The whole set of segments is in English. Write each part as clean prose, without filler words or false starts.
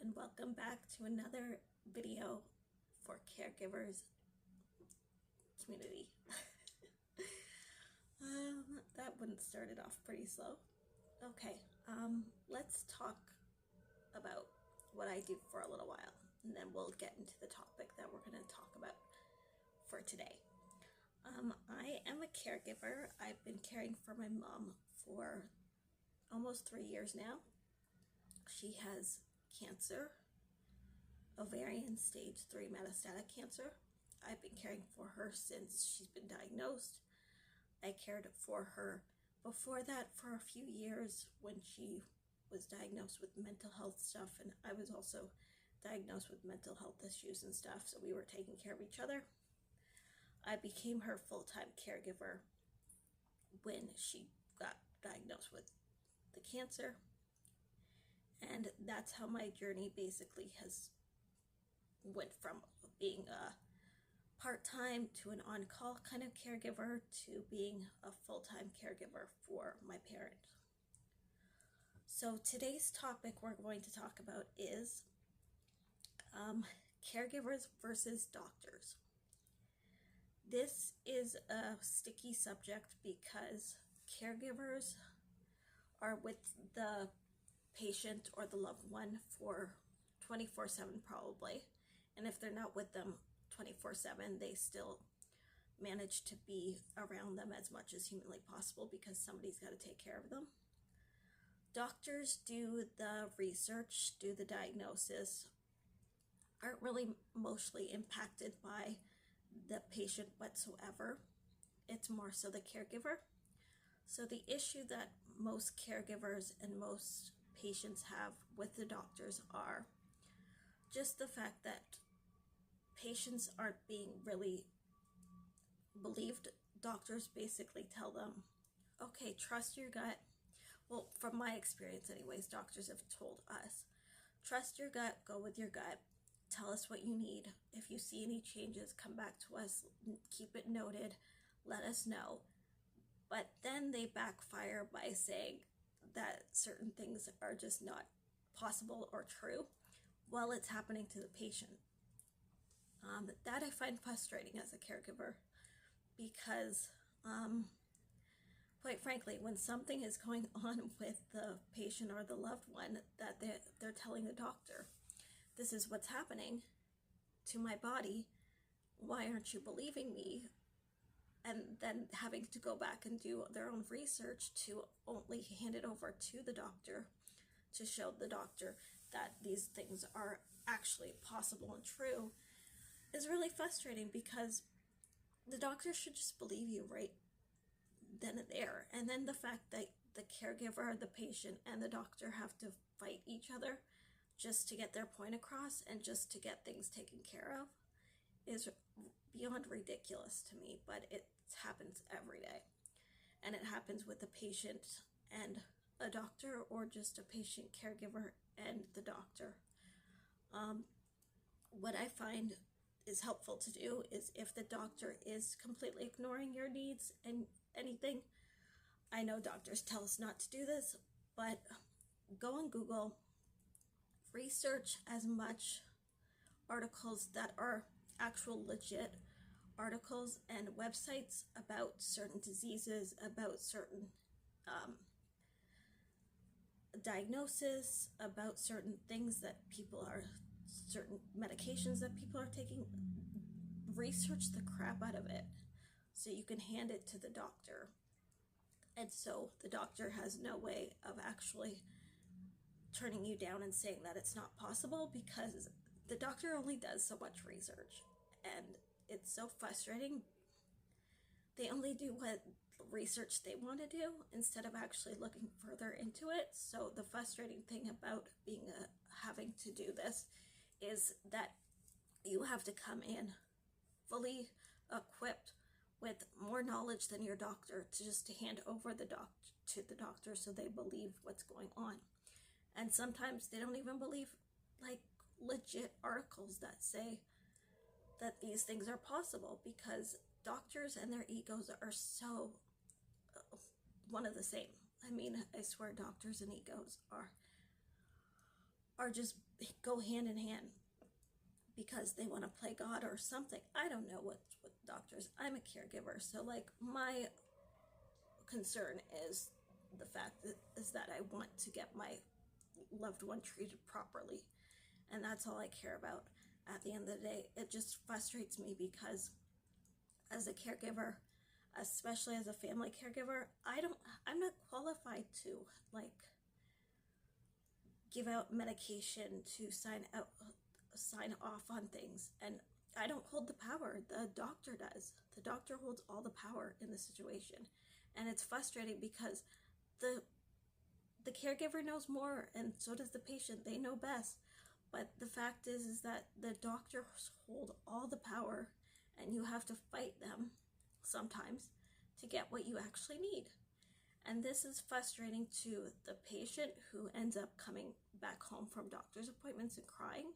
and welcome back to another video for Caregivers community. That one started off pretty slow. Okay, let's talk about what I do for a little while, and then we'll get into the topic that we're going to talk about for today. I am a caregiver. I've been caring for my mom for almost 3 years now. She has cancer, ovarian stage 3 metastatic cancer. I've been caring for her since she's been diagnosed. I cared for her before that for a few years when she was diagnosed with mental health stuff, and I was also diagnosed with mental health issues and stuff, so we were taking care of each other. I became her full-time caregiver when she got diagnosed with the cancer. And that's how my journey basically has went from being a part-time to an on-call kind of caregiver to being a full-time caregiver for my parent. So today's topic we're going to talk about is caregivers versus doctors. This is a sticky subject because caregivers are with the patient or the loved one for 24/7 probably, and if they're not with them 24/7, they still manage to be around them as much as humanly possible because somebody's got to take care of them. Doctors do the research, do the diagnosis, aren't really mostly impacted by the patient whatsoever. It's more so the caregiver. So the issue that most caregivers and most patients have with the doctors are just the fact that patients aren't being really believed. Doctors basically tell them, okay, trust your gut. Well, from my experience anyways, doctors have told us, trust your gut, go with your gut, tell us what you need. If you see any changes, come back to us, keep it noted, let us know. But then they backfire by saying that certain things are just not possible or true while it's happening to the patient. That I find frustrating as a caregiver because, quite frankly, when something is going on with the patient or the loved one, that they're telling the doctor, this is what's happening to my body, why aren't you believing me? And then having to go back and do their own research to only hand it over to the doctor to show the doctor that these things are actually possible and true is really frustrating because the doctor should just believe you right then and there. And then the fact that the caregiver, the patient, and the doctor have to fight each other just to get their point across and just to get things taken care of is beyond ridiculous to me, but it happens every day. And it happens with a patient and a doctor, or just a patient caregiver and the doctor. What I find is helpful to do is if the doctor is completely ignoring your needs and anything, I know doctors tell us not to do this, but go on Google, research as much articles that are actual legit articles and websites about certain diseases, about certain diagnoses, about certain things that people are, certain medications that people are taking. Research the crap out of it so you can hand it to the doctor, and so the doctor has no way of actually turning you down and saying that it's not possible, because the doctor only does so much research, and it's so frustrating. They only do what research they want to do instead of actually looking further into it. So the frustrating thing about being having to do this is that you have to come in fully equipped with more knowledge than your doctor to hand over to the doctor so they believe what's going on. And sometimes they don't even believe like legit articles that say that these things are possible, because doctors and their egos are so one of the same. I mean, I swear doctors and egos are are just go hand in hand because they want to play God or something. I don't know what doctors. I'm a caregiver, so like my concern is the fact that I want to get my loved one treated properly, and that's all I care about. At the end of the day, it just frustrates me because as a caregiver, especially as a family caregiver, I'm not qualified to like give out medication, to sign off on things, and I don't hold the power. The doctor does. The doctor holds all the power in the situation, and it's frustrating because the caregiver knows more, and so does the patient. They know best, but the fact is that the doctors hold all the power, and you have to fight them sometimes to get what you actually need. And this is frustrating to the patient, who ends up coming back home from doctor's appointments and crying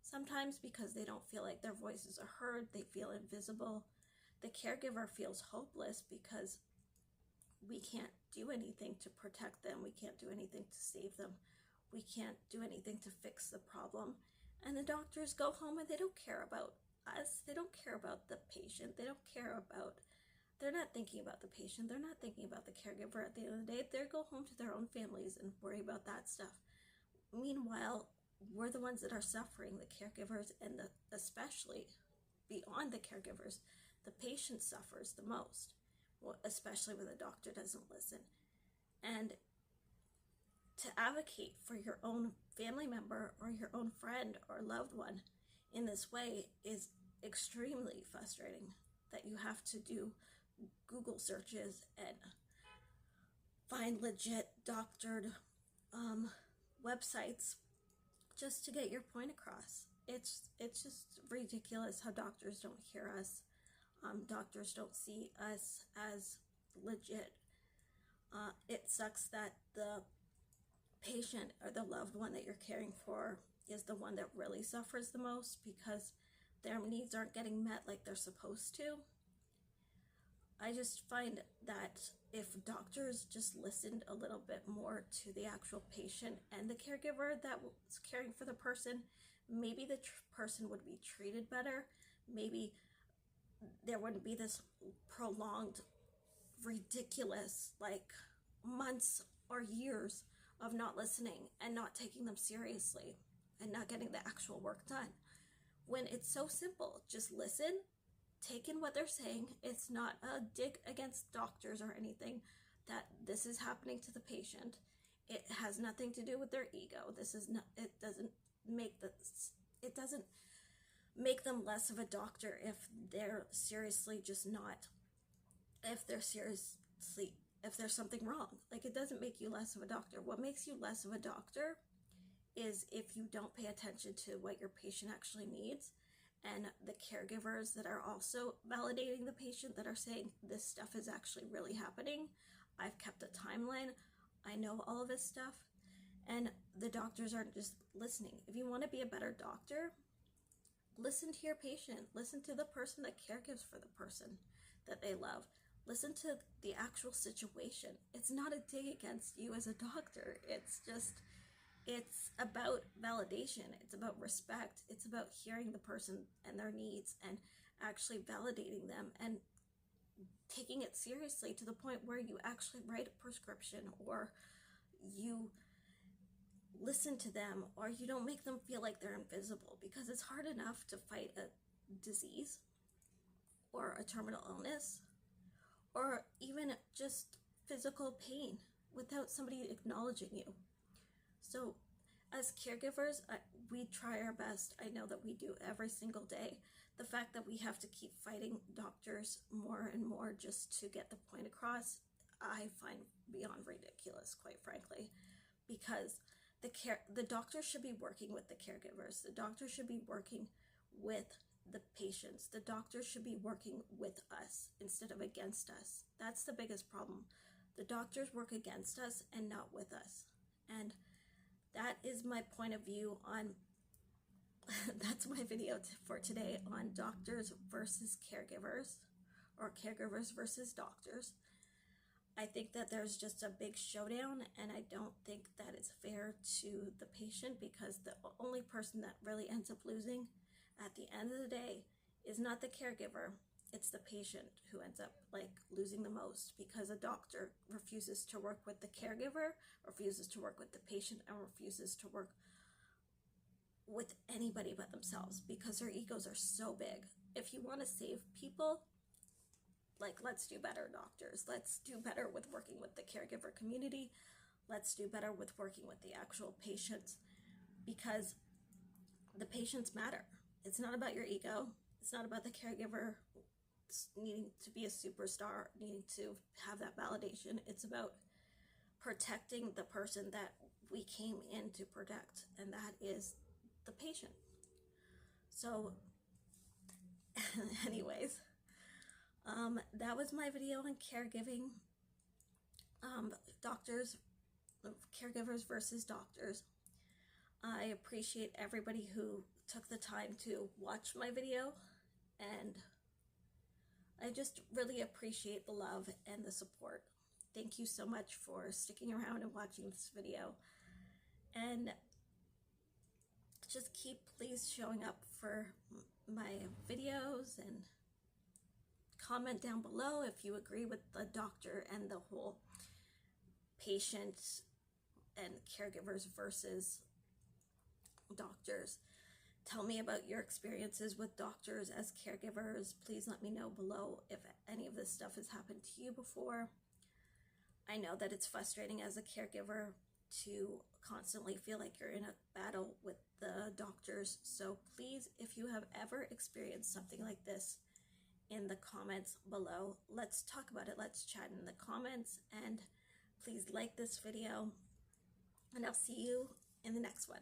sometimes because they don't feel like their voices are heard. They feel invisible. The caregiver feels hopeless because we can't do anything to protect them. We can't do anything to save them. We can't do anything to fix the problem. And the doctors go home and they don't care about us. They don't care about the patient. They're not thinking about the patient. They're not thinking about the caregiver. At the end of the day, they go home to their own families and worry about that stuff. Meanwhile, we're the ones that are suffering, the caregivers, and especially beyond the caregivers, the patient suffers the most, especially when the doctor doesn't listen. And to advocate for your own family member or your own friend or loved one in this way is extremely frustrating, that you have to do Google searches and find legit doctored websites just to get your point across. It's just ridiculous how doctors don't hear us. Doctors don't see us as legit. It sucks that the patient or the loved one that you're caring for is the one that really suffers the most because their needs aren't getting met like they're supposed to. I just find that if doctors just listened a little bit more to the actual patient and the caregiver that was caring for the person, maybe the person would be treated better. Maybe there wouldn't be this prolonged, ridiculous, like months or years of not listening and not taking them seriously and not getting the actual work done. When it's so simple, just listen, take in what they're saying. It's not a dig against doctors or anything, that this is happening to the patient. It has nothing to do with their ego. It doesn't make them less of a doctor if they're seriously just not, if there's something wrong. Like, it doesn't make you less of a doctor. What makes you less of a doctor is if you don't pay attention to what your patient actually needs, and the caregivers that are also validating the patient, that are saying this stuff is actually really happening. I've kept a timeline. I know all of this stuff. And the doctors aren't just listening. If you want to be a better doctor, listen to your patient. Listen to the person that caregives for the person that they love. Listen to the actual situation. It's not a dig against you as a doctor. It's about validation. It's about respect. It's about hearing the person and their needs and actually validating them and taking it seriously to the point where you actually write a prescription, or you listen to them, or you don't make them feel like they're invisible, because it's hard enough to fight a disease or a terminal illness or even just physical pain without somebody acknowledging you. So as caregivers, we try our best. I know that we do every single day. The fact that we have to keep fighting doctors more and more just to get the point across, I find beyond ridiculous, quite frankly, because the doctor should be working with the caregivers. The doctor should be working with the patients. The doctor should be working with us instead of against us. That's the biggest problem. The doctors work against us and not with us. And that is my point of view on, that's my video for today on doctors versus caregivers, or caregivers versus doctors. I think that there's just a big showdown, and I don't think that it's fair unfair to the patient, because the only person that really ends up losing at the end of the day is not the caregiver, it's the patient who ends up like losing the most, because a doctor refuses to work with the caregiver, refuses to work with the patient, and refuses to work with anybody but themselves, because their egos are so big. If you want to save people, like, let's do better, doctors. Let's do better with working with the caregiver community. Let's do better with working with the actual patients, because the patients matter. It's not about your ego. It's not about the caregiver needing to be a superstar, needing to have that validation. It's about protecting the person that we came in to protect, and that is the patient. So anyways, that was my video on caregiving, caregivers versus doctors. I appreciate everybody who took the time to watch my video, and I just really appreciate the love and the support. Thank you so much for sticking around and watching this video, and just keep please showing up for my videos, and comment down below if you agree with the doctor and the whole patients and caregivers versus doctors. Tell me about your experiences with doctors as caregivers. Please let me know below if any of this stuff has happened to you before. I know that it's frustrating as a caregiver to constantly feel like you're in a battle with the doctors. So please, if you have ever experienced something like this, in the comments below, let's talk about it. Let's chat in the comments, and please like this video, and I'll see you in the next one.